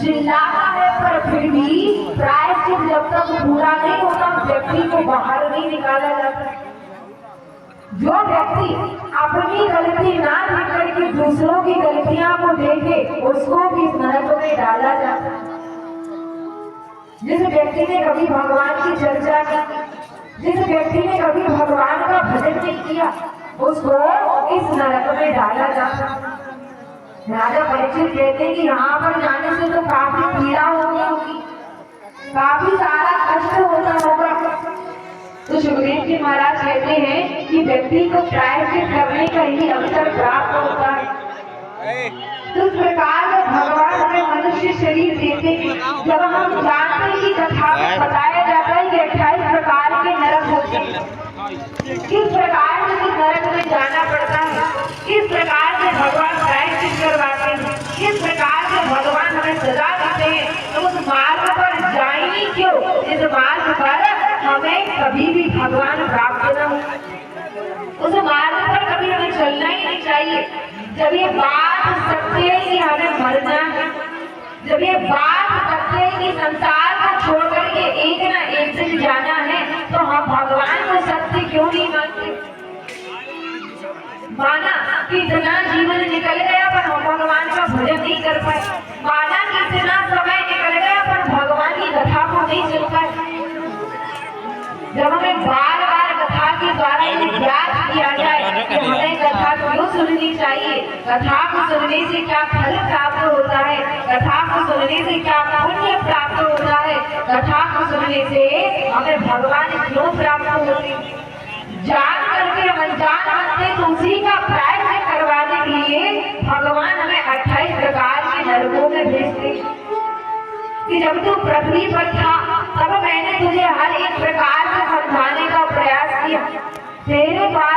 चिल्लाता है पर फिर भी प्रायश्चित जब तक पूरा नहीं होता व्यक्ति को बाहर नहीं निकाला जाता। जो व्यक्ति अपनी गलती ना देख करके दूसरों की गलतियां को देखे उसको भी नरक में डाला जाता है। जिस व्यक्ति ने कभी भगवान की चर्चा की, जिस व्यक्ति ने कभी भगवान का भजन नहीं किया उसको इस नरक में डाला जाता है। राजा परीक्षित कहते हैं कि यहाँ पर जाने से तो काफी पीड़ा होगी, काफी सारा कष्ट होता होगा। तो सुखदेव जी महाराज कहते हैं कि व्यक्ति को प्रायश्चित करने का ही अवसर प्राप्त होता है। तो इस प्रकार भगवान हमें मनुष्य शरीर देते हैं। जब हम जानते हैं कि कथा में बताया जाता है कि 28 प्रकार के नरक होते हैं, किस प्रकार से नरक में जाना पड़ता है, किस प्रकार से भगवान प्रायश्चित करवाते हैं, किस प्रकार से भगवान हमें सजा देते हैं, तो उस मार्ग पर जाएंगे क्यों? इस मार्ग पर हमें कभी भी भगवान प्राप्त न हो, उस मार्ग पर कभी हमें चलना ही नहीं चाहिए। जब ये बात सत्य है कि हमें मरना है, जब ये बात सत्य है कि संसार को छोड़ करके एक ना एक दिन जाना है, तो हम भगवान को सत्य क्यों नहीं मानते? माना कि इतना जीवन निकल गया पर हम भगवान का भजन नहीं कर पाए, माना कि इतना समय निकल गया पर भगवान की कथा को नहीं सुन पाए। जब हमें बार बार कथा के द्वारा याद किया जाए कि हमें कथा क्यों सुननी चाहिए, कथा को सुनने से क्या फल प्राप्त होता है, कथा को सुनने से क्या पुण्य प्राप्त होता है, कथा को सुनने से हमें भगवान क्यों प्राप्त होते हैं, जान करके हम अनजान बनते तो उसी का प्रायश्चित करवाने के लिए भगवान हमें 28 प्रकार के नरकों में भेजते। कि जब तू पृथ्वी पर था तब मैंने तुझे हर एक प्रकार से समझाने का प्रयास किया, तेरे पास